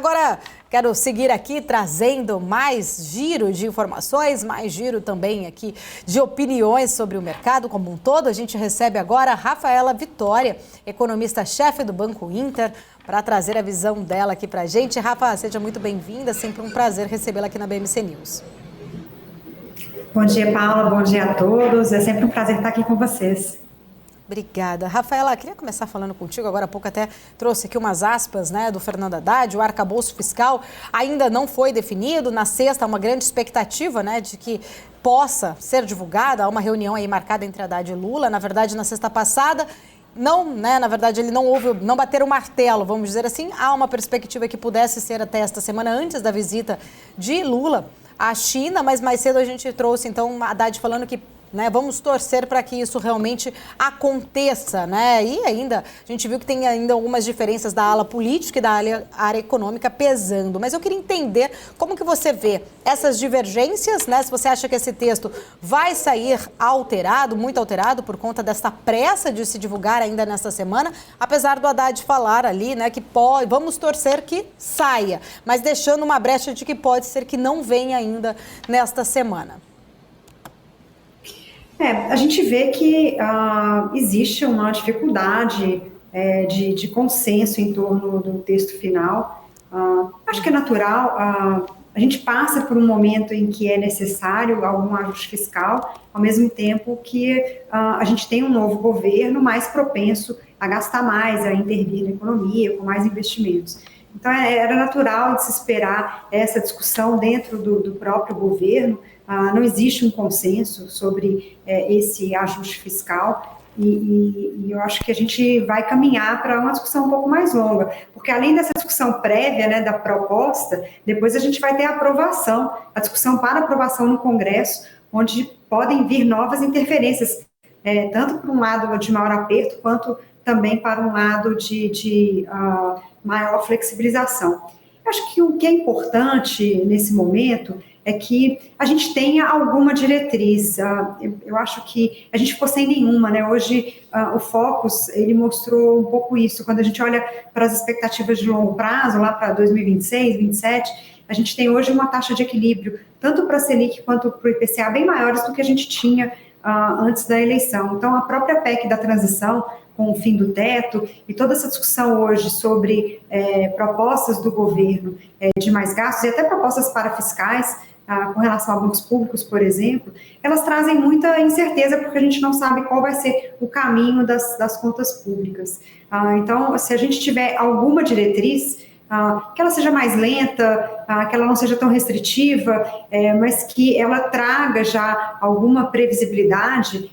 Agora, quero seguir aqui trazendo mais giro de informações, mais giro também aqui de opiniões sobre o mercado como um todo. A gente recebe agora a Rafaela Vitória, economista-chefe do Banco Inter, para trazer a visão dela aqui para a gente. Rafa, seja muito bem-vinda, sempre um prazer recebê-la aqui na BMC News. Bom dia, Paula, bom dia a todos. É sempre um prazer estar aqui com vocês. Obrigada. Rafaela, queria começar falando contigo, agora há pouco até trouxe aqui umas aspas, né, do Fernando Haddad. O arcabouço fiscal ainda não foi definido. Na sexta, uma grande expectativa, né, de que possa ser divulgada. Há uma reunião aí marcada entre Haddad e Lula. Na verdade, na sexta passada, não, né, na verdade, ele não bateram o martelo, vamos dizer assim. Há uma perspectiva que pudesse ser até esta semana, antes da visita de Lula à China, mas mais cedo a gente trouxe, então, Haddad falando que vamos torcer para que isso realmente aconteça, né? E ainda, a gente viu que tem ainda algumas diferenças da ala política e da área econômica pesando. Mas eu queria entender como que você vê essas divergências, né? Se você acha que esse texto vai sair alterado, muito alterado, por conta dessa pressa de se divulgar ainda nesta semana, apesar do Haddad falar ali, né, que vamos torcer que saia, mas deixando uma brecha de que pode ser que não venha ainda nesta semana. A gente vê que existe uma dificuldade de consenso em torno do texto final. Acho que é natural, a gente passa por um momento em que é necessário algum ajuste fiscal, ao mesmo tempo que a gente tem um novo governo mais propenso a gastar mais, a intervir na economia, com mais investimentos. Então, era natural de se esperar essa discussão dentro do próprio governo. Não existe um consenso sobre esse ajuste fiscal e eu acho que a gente vai caminhar para uma discussão um pouco mais longa, porque além dessa discussão prévia, né, da proposta, depois a gente vai ter a aprovação, a discussão para aprovação no Congresso, onde podem vir novas interferências, tanto para um lado de maior aperto, quanto também para um lado de maior flexibilização. Acho que o que é importante nesse momento é que a gente tenha alguma diretriz. Eu acho que a gente ficou sem nenhuma, né? Hoje, o Focus, ele mostrou um pouco isso. Quando a gente olha para as expectativas de longo prazo, lá para 2026, 2027, a gente tem hoje uma taxa de equilíbrio, tanto para a Selic quanto para o IPCA, bem maiores do que a gente tinha antes da eleição. Então, a própria PEC da transição, com o fim do teto, e toda essa discussão hoje sobre propostas do governo de mais gastos, e até propostas parafiscais, com relação a bancos públicos, por exemplo, elas trazem muita incerteza, porque a gente não sabe qual vai ser o caminho das contas públicas. Então, se a gente tiver alguma diretriz, que ela seja mais lenta, que ela não seja tão restritiva, mas que ela traga já alguma previsibilidade,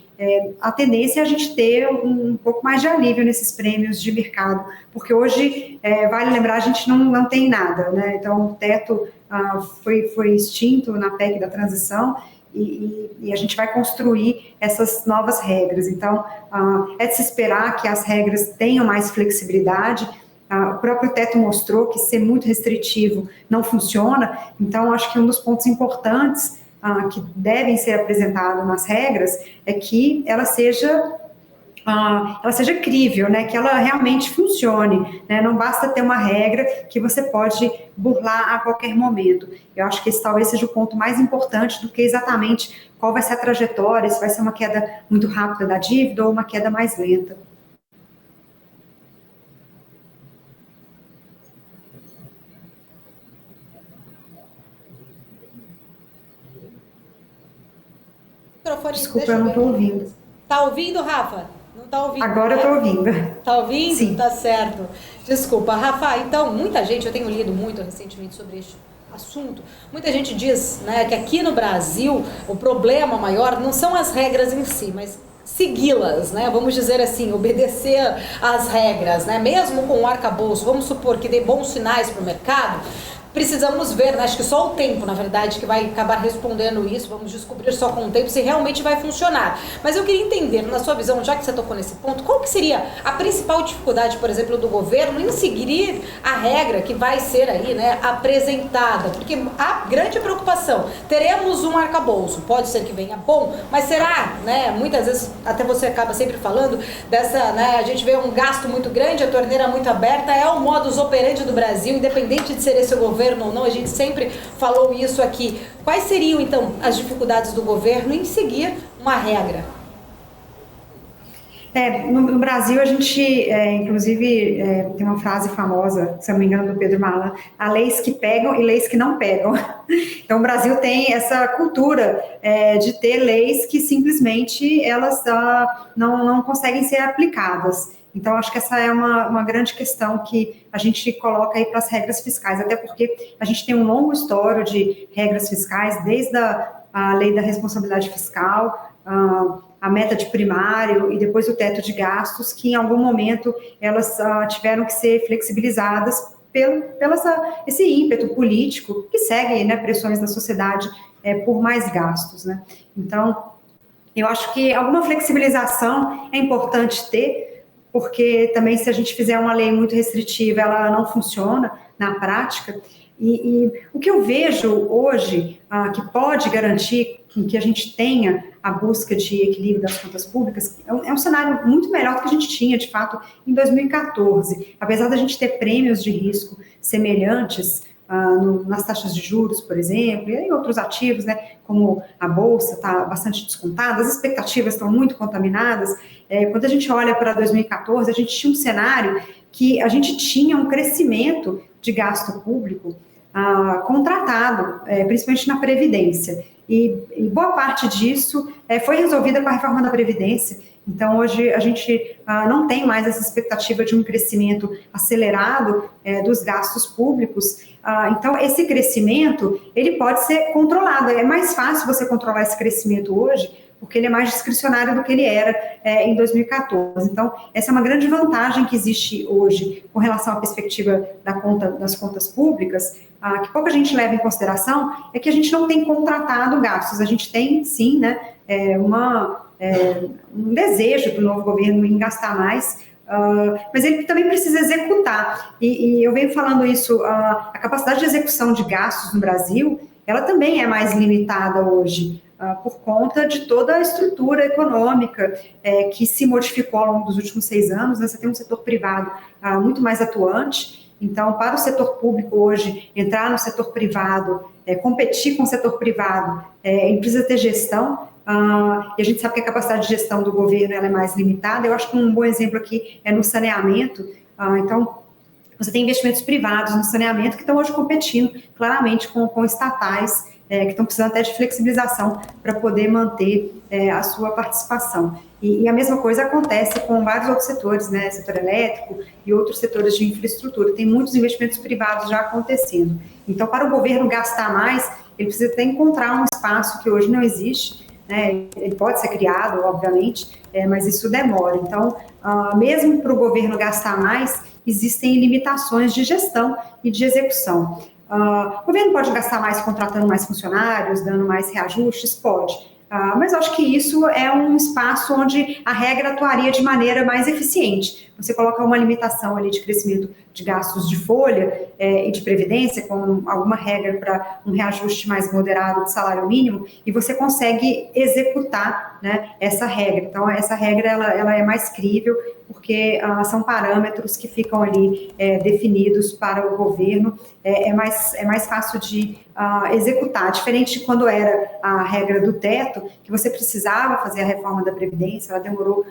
a tendência é a gente ter um pouco mais de alívio nesses prêmios de mercado, porque hoje, vale lembrar, a gente não tem nada, né? Então, o teto foi extinto na PEC da transição e a gente vai construir essas novas regras. Então, é de se esperar que as regras tenham mais flexibilidade. O próprio teto mostrou que ser muito restritivo não funciona, então acho que um dos pontos importantes que devem ser apresentados nas regras é que ela seja crível, né, que ela realmente funcione, né, não basta ter uma regra que você pode burlar a qualquer momento. Eu acho que esse talvez seja o ponto mais importante do que exatamente qual vai ser a trajetória, se vai ser uma queda muito rápida da dívida ou uma queda mais lenta. Desculpa, eu não estou ouvindo. Tá ouvindo, Rafa? Não tá ouvindo? Agora eu estou ouvindo. Tá ouvindo? Sim. Tá certo. Desculpa, Rafa. Então, muita gente, eu tenho lido muito recentemente sobre este assunto, muita gente diz, né, que aqui no Brasil o problema maior não são as regras em si, mas segui-las, né? Vamos dizer assim, obedecer às regras, né? Mesmo com o arcabouço, vamos supor que dê bons sinais para o mercado, precisamos ver, né? Acho que só o tempo, na verdade, que vai acabar respondendo isso, vamos descobrir só com o tempo se realmente vai funcionar. Mas eu queria entender, na sua visão, já que você tocou nesse ponto, qual que seria a principal dificuldade, por exemplo, do governo em seguir a regra que vai ser aí, né, apresentada? Porque a grande preocupação, teremos um arcabouço, pode ser que venha bom, mas será, né, muitas vezes, até você acaba sempre falando dessa, né, a gente vê um gasto muito grande, a torneira muito aberta, é o modus operandi do Brasil, independente de ser esse o governo ou não, a gente sempre falou isso aqui. Quais seriam, então, as dificuldades do governo em seguir uma regra? No Brasil, a gente, inclusive, tem uma frase famosa, se eu não me engano, do Pedro Malan: há leis que pegam e leis que não pegam. Então, o Brasil tem essa cultura de ter leis que simplesmente elas não conseguem ser aplicadas. Então, acho que essa é uma grande questão que a gente coloca aí para as regras fiscais, até porque a gente tem um longo histórico de regras fiscais, desde a lei da responsabilidade fiscal, a meta de primário e depois o teto de gastos, que em algum momento elas tiveram que ser flexibilizadas pelo esse ímpeto político que segue, né, pressões da sociedade por mais gastos, né? Então, eu acho que alguma flexibilização é importante ter, porque também se a gente fizer uma lei muito restritiva, ela não funciona na prática. E o que eu vejo hoje que pode garantir que a gente tenha a busca de equilíbrio das contas públicas é um cenário muito melhor do que a gente tinha, de fato, em 2014. Apesar da gente ter prêmios de risco semelhantes nas taxas de juros, por exemplo, e em outros ativos, né, como a Bolsa está bastante descontada, as expectativas estão muito contaminadas. Quando a gente olha para 2014, a gente tinha um cenário que a gente tinha um crescimento de gasto público contratado, principalmente na Previdência. E boa parte disso foi resolvida com a reforma da Previdência. Então, hoje, a gente não tem mais essa expectativa de um crescimento acelerado dos gastos públicos. Então, esse crescimento, ele pode ser controlado. É mais fácil você controlar esse crescimento hoje, porque ele é mais discricionário do que ele era em 2014. Então, essa é uma grande vantagem que existe hoje com relação à perspectiva das contas públicas, que pouca gente leva em consideração, é que a gente não tem contratado gastos. A gente tem, sim, né, um desejo do novo governo em gastar mais, mas ele também precisa executar. E eu venho falando isso, a capacidade de execução de gastos no Brasil, ela também é mais limitada hoje, por conta de toda a estrutura econômica que se modificou ao longo dos últimos 6 anos, né? Você tem um setor privado muito mais atuante. Então, para o setor público hoje, entrar no setor privado, competir com o setor privado, ele precisa ter gestão, e a gente sabe que a capacidade de gestão do governo ela é mais limitada. Eu acho que um bom exemplo aqui é no saneamento. Então, você tem investimentos privados no saneamento que estão hoje competindo claramente com estatais, que estão precisando até de flexibilização para poder manter a sua participação. E a mesma coisa acontece com vários outros setores, né, setor elétrico e outros setores de infraestrutura. Tem muitos investimentos privados já acontecendo. Então, para o governo gastar mais, ele precisa até encontrar um espaço que hoje não existe, né? Ele pode ser criado, obviamente, mas isso demora. Então, mesmo para o governo gastar mais, existem limitações de gestão e de execução. O governo pode gastar mais contratando mais funcionários, dando mais reajustes? Pode. Mas eu acho que isso é um espaço onde a regra atuaria de maneira mais eficiente. Você coloca uma limitação ali de crescimento de gastos de folha e de previdência, com alguma regra para um reajuste mais moderado de salário mínimo, e você consegue executar, né, essa regra. Então, essa regra ela é mais crível, porque são parâmetros que ficam ali definidos para o governo. É mais fácil de executar, diferente de quando era a regra do teto, que você precisava fazer a reforma da Previdência, ela demorou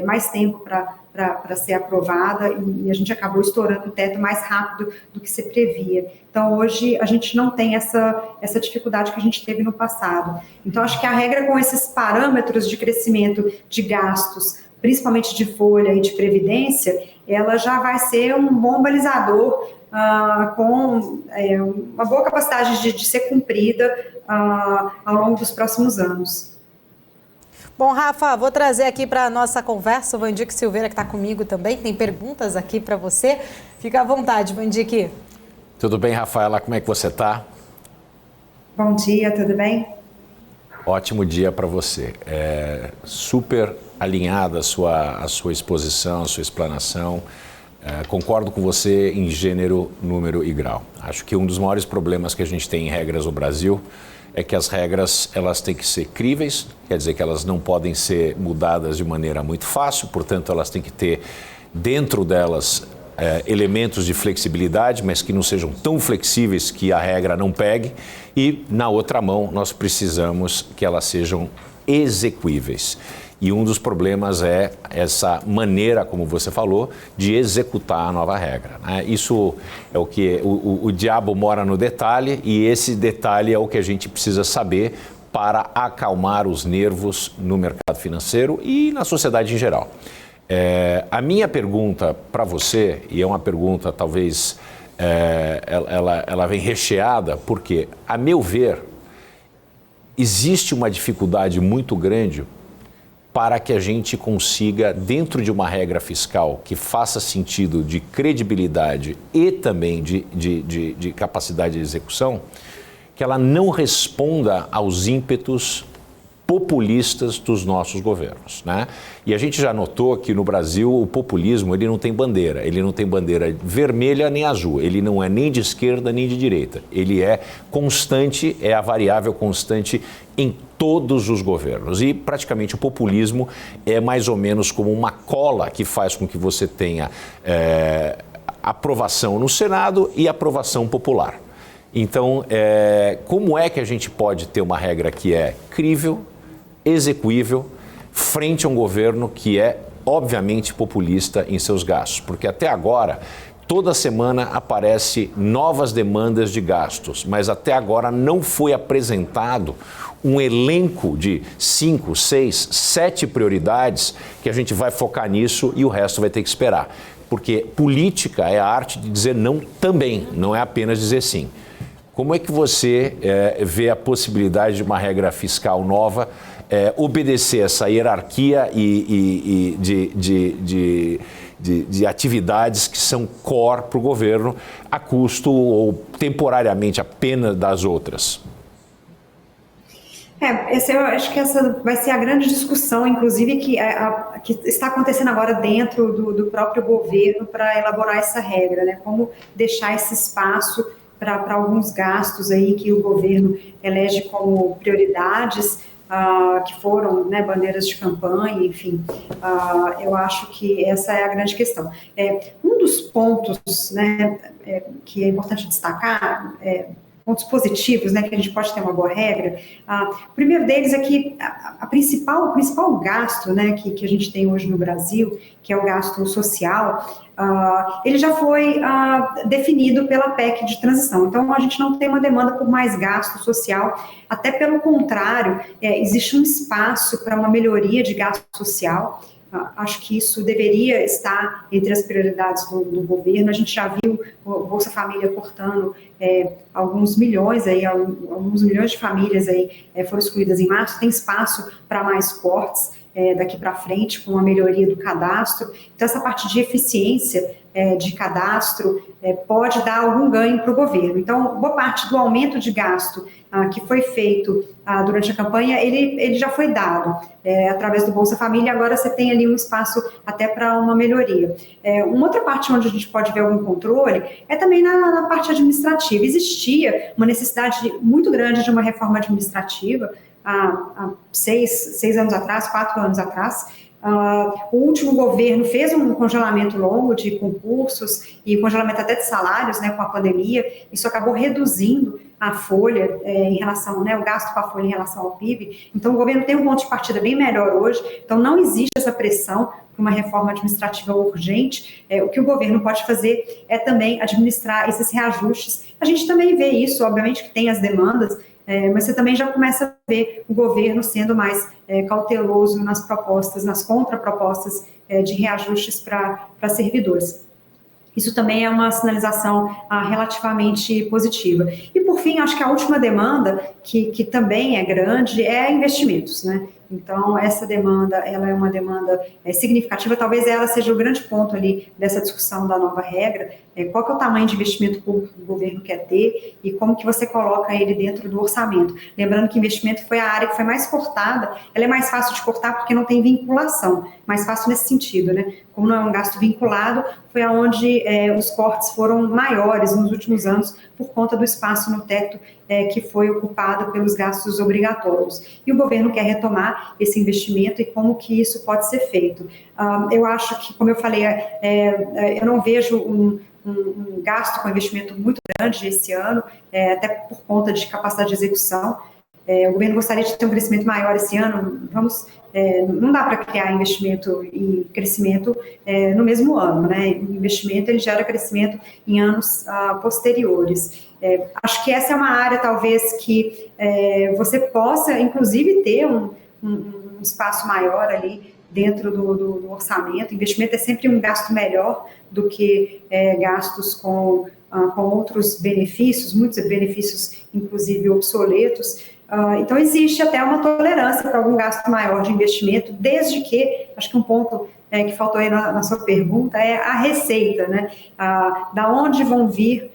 mais tempo para ser aprovada, e a gente acabou estourando o teto mais rápido do que se previa. Então, hoje, a gente não tem essa dificuldade que a gente teve no passado. Então, acho que a regra com esses parâmetros de crescimento de gastos, principalmente de folha e de previdência, ela já vai ser um bom balizador com uma boa capacidade de ser cumprida ao longo dos próximos anos. Bom, Rafa, vou trazer aqui para a nossa conversa o Vandique Silveira, que está comigo também. Tem perguntas aqui para você. Fica à vontade, Vandique. Tudo bem, Rafaela? Como é que você está? Bom dia, tudo bem? Ótimo dia para você. Super alinhada a sua exposição, a sua explanação. Concordo com você em gênero, número e grau. Acho que um dos maiores problemas que a gente tem em regras no Brasil é que as regras elas têm que ser críveis, quer dizer que elas não podem ser mudadas de maneira muito fácil, portanto elas têm que ter dentro delas elementos de flexibilidade, mas que não sejam tão flexíveis que a regra não pegue, e na outra mão nós precisamos que elas sejam execuíveis. E um dos problemas é essa maneira, como você falou, de executar a nova regra, né? Isso é o que o diabo mora no detalhe, e esse detalhe é o que a gente precisa saber para acalmar os nervos no mercado financeiro e na sociedade em geral. A minha pergunta para você, e é uma pergunta talvez ela vem recheada, porque, a meu ver, existe uma dificuldade muito grande para que a gente consiga, dentro de uma regra fiscal que faça sentido de credibilidade e também de capacidade de execução, que ela não responda aos ímpetos populistas dos nossos governos, né? E a gente já notou que no Brasil o populismo ele não tem bandeira vermelha nem azul, ele não é nem de esquerda nem de direita, ele é constante, é a variável constante em todos os governos, e praticamente o populismo é mais ou menos como uma cola que faz com que você tenha aprovação no Senado e aprovação popular. Então, como é que a gente pode ter uma regra que é crível, execuível, frente a um governo que é, obviamente, populista em seus gastos? Porque até agora, toda semana aparece novas demandas de gastos, mas até agora não foi apresentado um elenco de 5, 6, 7 prioridades que a gente vai focar nisso e o resto vai ter que esperar. Porque política é a arte de dizer não também, não é apenas dizer sim. Como é que você vê a possibilidade de uma regra fiscal nova obedecer essa hierarquia de atividades que são core para o governo a custo ou temporariamente apenas das outras? Eu acho que essa vai ser a grande discussão, inclusive, que está acontecendo agora dentro do próprio governo para elaborar essa regra, né? Como deixar esse espaço para alguns gastos aí que o governo elege como prioridades, que foram, né, bandeiras de campanha, enfim. Eu acho que essa é a grande questão. Um dos pontos, né, que é importante destacar, pontos positivos, né, que a gente pode ter uma boa regra. O primeiro deles é que o principal gasto, né, que a gente tem hoje no Brasil, que é o gasto social, ele já foi definido pela PEC de transição. Então, a gente não tem uma demanda por mais gasto social, até pelo contrário, existe um espaço para uma melhoria de gasto social. Acho que isso deveria estar entre as prioridades do governo. A gente já viu o Bolsa Família cortando alguns milhões aí, alguns milhões de famílias aí foram excluídas em março. Tem espaço para mais cortes daqui para frente, com a melhoria do cadastro. Então, essa parte de eficiência de cadastro pode dar algum ganho para o governo. Então, boa parte do aumento de gasto que foi feito durante a campanha, ele já foi dado através do Bolsa Família. Agora você tem ali um espaço até para uma melhoria. Uma outra parte onde a gente pode ver algum controle é também na parte administrativa. Existia uma necessidade muito grande de uma reforma administrativa há 6 anos atrás, 4 anos atrás. O último governo fez um congelamento longo de concursos e congelamento até de salários, né, com a pandemia. Isso acabou reduzindo a folha em relação, né, o gasto com a folha em relação ao PIB. Então, o governo tem um ponto de partida bem melhor hoje. Então, não existe essa pressão para uma reforma administrativa urgente. O que o governo pode fazer é também administrar esses reajustes. A gente também vê isso, obviamente que tem as demandas, mas você também já começa a ver o governo sendo mais cauteloso nas propostas, nas contrapropostas de reajustes para servidores. Isso também é uma sinalização relativamente positiva. E, por fim, acho que a última demanda, que também é grande, é investimentos, né? Então, essa demanda, ela é uma demanda significativa, talvez ela seja o grande ponto ali dessa discussão da nova regra, qual que é o tamanho de investimento público que o governo quer ter e como que você coloca ele dentro do orçamento. Lembrando que investimento foi a área que foi mais cortada, ela é mais fácil de cortar porque não tem vinculação, mais fácil nesse sentido, né? Como não é um gasto vinculado, foi aonde os cortes foram maiores nos últimos anos por conta do espaço no teto que foi ocupado pelos gastos obrigatórios. E o governo quer retomar esse investimento e como que isso pode ser feito. Eu acho que, como eu falei, eu não vejo um gasto com investimento muito grande esse ano, até por conta de capacidade de execução. O governo gostaria de ter um crescimento maior esse ano, não dá para criar investimento e crescimento no mesmo ano, né? O investimento ele gera crescimento em anos posteriores. Acho que essa é uma área, talvez, que você possa, inclusive, ter um espaço maior ali dentro do orçamento. Investimento é sempre um gasto melhor do que gastos com outros benefícios, muitos benefícios, inclusive, obsoletos. Então, existe até uma tolerância para algum gasto maior de investimento, desde que, acho que um ponto que faltou aí na sua pergunta é a receita, né? Da onde vão vir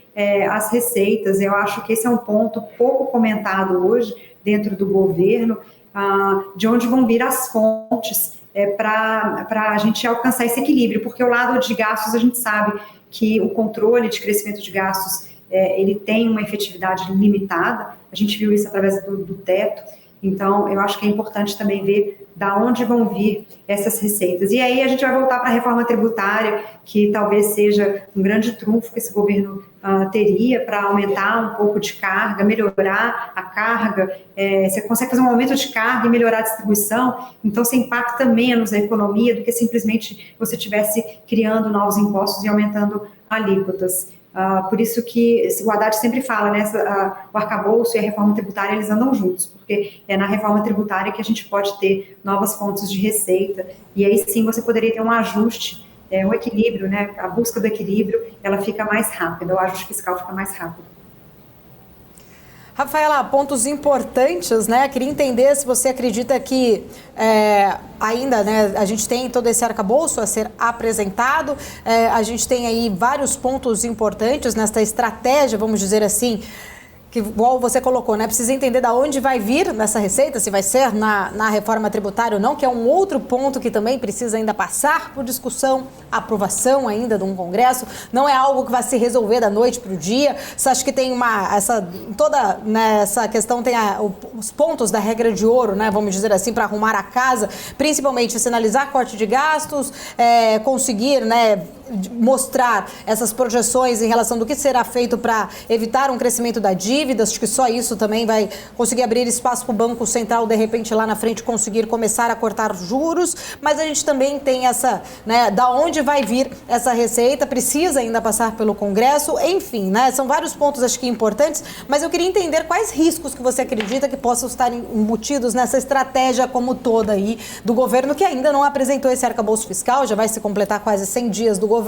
as receitas? Eu acho que esse é um ponto pouco comentado hoje dentro do governo, de onde vão vir as fontes para a gente alcançar esse equilíbrio, porque o lado de gastos a gente sabe que o controle de crescimento de gastos ele tem uma efetividade limitada, a gente viu isso através do teto, então eu acho que é importante também ver da onde vão vir essas receitas. E aí a gente vai voltar para a reforma tributária, que talvez seja um grande trunfo que esse governo teria para aumentar um pouco de carga, melhorar a carga, você consegue fazer um aumento de carga e melhorar a distribuição, então você impacta menos a economia do que simplesmente você estivesse criando novos impostos e aumentando alíquotas. Por isso que o Haddad sempre fala, né, o arcabouço e a reforma tributária, eles andam juntos, porque é na reforma tributária que a gente pode ter novas fontes de receita, e aí sim você poderia ter um ajuste, um equilíbrio, né, a busca do equilíbrio, ela fica mais rápida, o ajuste fiscal fica mais rápido. Rafaela, pontos importantes, né? Queria entender se você acredita que ainda, né, a gente tem todo esse arcabouço a ser apresentado, a gente tem aí vários pontos importantes nesta estratégia, vamos dizer assim, que igual você colocou, né? Precisa entender de onde vai vir nessa receita, se vai ser na reforma tributária ou não, que é um outro ponto que também precisa ainda passar por discussão, aprovação ainda de um Congresso. Não é algo que vai se resolver da noite para o dia. Você acha que tem toda essa questão tem os pontos da regra de ouro, né? Vamos dizer assim, para arrumar a casa, principalmente sinalizar corte de gastos, conseguir, né, mostrar essas projeções em relação do que será feito para evitar um crescimento da dívida. Acho que só isso também vai conseguir abrir espaço para o Banco Central, de repente, lá na frente, conseguir começar a cortar juros. Mas a gente também tem essa, né, da onde vai vir essa receita, precisa ainda passar pelo Congresso, enfim, né, são vários pontos, acho que importantes, mas eu queria entender quais riscos que você acredita que possam estar embutidos nessa estratégia como toda aí do governo, que ainda não apresentou esse arcabouço fiscal, já vai se completar quase 100 dias do governo,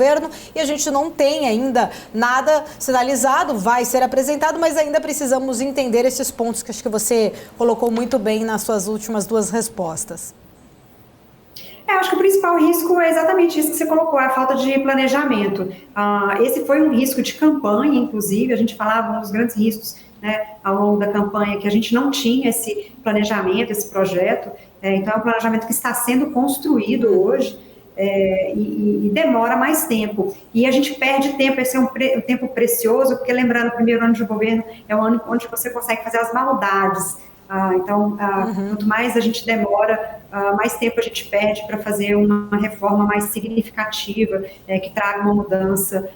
e a gente não tem ainda nada sinalizado, vai ser apresentado, mas ainda precisamos entender esses pontos que acho que você colocou muito bem nas suas últimas duas respostas. Acho que o principal risco é exatamente isso que você colocou, a falta de planejamento. Esse foi um risco de campanha, inclusive, a gente falava dos grandes riscos, né, ao longo da campanha, que a gente não tinha esse planejamento, esse projeto, então é um planejamento que está sendo construído hoje, e demora mais tempo. E a gente perde tempo, esse é um tempo precioso, porque lembrando, o primeiro ano de governo é o ano onde você consegue fazer as maldades. Então, quanto mais a gente demora, mais tempo a gente perde para fazer uma reforma mais significativa, que traga uma mudança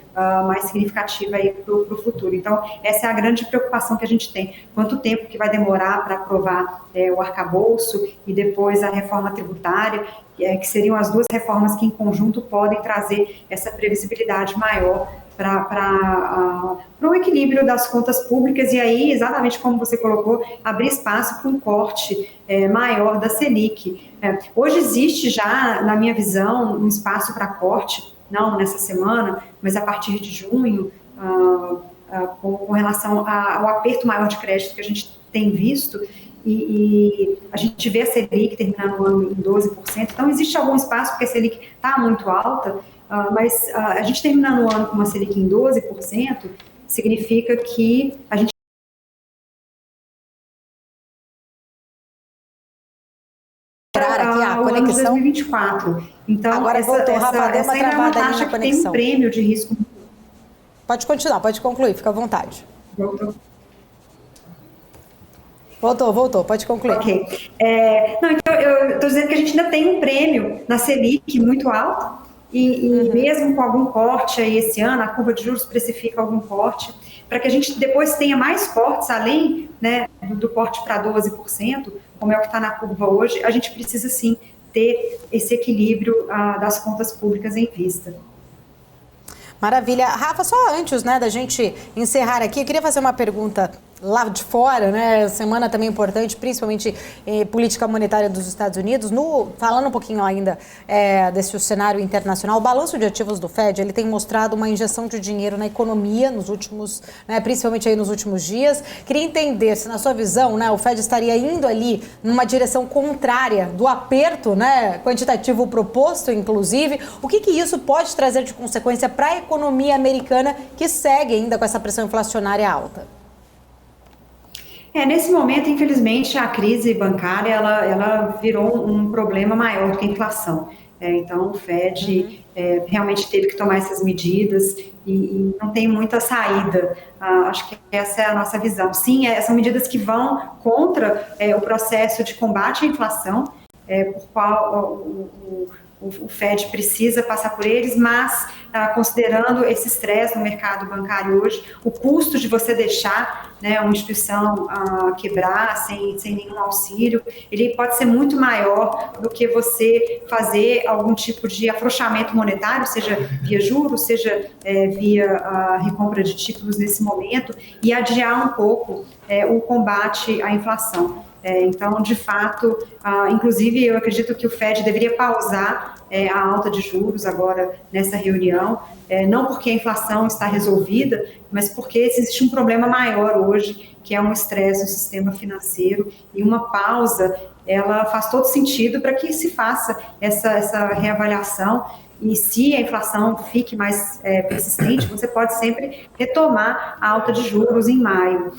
mais significativa para o futuro. Então, essa é a grande preocupação que a gente tem. Quanto tempo que vai demorar para aprovar o arcabouço e depois a reforma tributária, que seriam as duas reformas que em conjunto podem trazer essa previsibilidade maior para o equilíbrio das contas públicas e aí, exatamente como você colocou, abrir espaço para um corte maior da Selic. Hoje existe já, na minha visão, um espaço para corte, não nessa semana, mas a partir de junho, com relação ao aperto maior de crédito que a gente tem visto, e a gente vê a Selic terminando o ano em 12%, então existe algum espaço, porque a Selic está muito alta, mas a gente terminando o ano com uma Selic em 12%, significa que a gente Aqui a o ano de conexão. 2024. Então, Agora voltou, Rafa, deu uma ainda é uma travada ali taxa na que tem conexão. um prêmio de risco. Pode continuar, pode concluir, fica à vontade. Voltou. Voltou, pode concluir. Ok. Não, então eu estou dizendo que a gente ainda tem um prêmio na Selic muito alto, e mesmo com algum corte aí esse ano, a curva de juros precifica algum corte, para que a gente depois tenha mais cortes, além, né, do corte para 12%, como é o que está na curva hoje, a gente precisa sim ter esse equilíbrio das contas públicas em vista. Maravilha. Rafa, só antes, né, da gente encerrar aqui, eu queria fazer uma pergunta lá de fora, né? Semana também importante, principalmente política monetária dos Estados Unidos. Falando um pouquinho ainda desse cenário internacional, o balanço de ativos do Fed, ele tem mostrado uma injeção de dinheiro na economia nos últimos, né, principalmente aí nos últimos dias. Queria entender se, na sua visão, né, o Fed estaria indo ali numa direção contrária do aperto, né, quantitativo proposto, inclusive. O que isso pode trazer de consequência para a economia americana, que segue ainda com essa pressão inflacionária alta? Nesse momento, infelizmente, a crise bancária ela virou um problema maior do que a inflação. Então, o Fed realmente teve que tomar essas medidas e não tem muita saída. Acho que essa é a nossa visão. Sim, são medidas que vão contra o processo de combate à inflação, por qual o Fed precisa passar por eles, mas considerando esse estresse no mercado bancário hoje, o custo de você deixar, né, uma instituição quebrar sem nenhum auxílio, ele pode ser muito maior do que você fazer algum tipo de afrouxamento monetário, seja via juros, seja via recompra de títulos nesse momento, e adiar um pouco o combate à inflação. Então, de fato, inclusive eu acredito que o Fed deveria pausar a alta de juros agora nessa reunião, não porque a inflação está resolvida, mas porque existe um problema maior hoje, que é um estresse no sistema financeiro, e uma pausa, ela faz todo sentido para que se faça essa reavaliação. E se a inflação fique mais persistente, você pode sempre retomar a alta de juros em maio.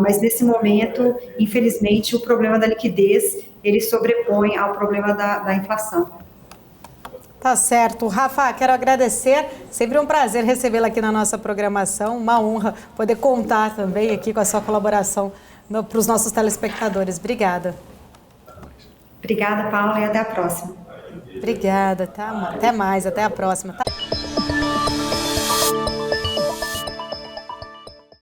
Mas nesse momento, infelizmente, o problema da liquidez, ele sobrepõe ao problema da inflação. Tá certo. Rafa, quero agradecer. Sempre um prazer recebê-la aqui na nossa programação. Uma honra poder contar também aqui com a sua colaboração para os nossos telespectadores. Obrigada. Obrigada, Paula, e até a próxima. Obrigada, tá? Até mais, até a próxima. Tá?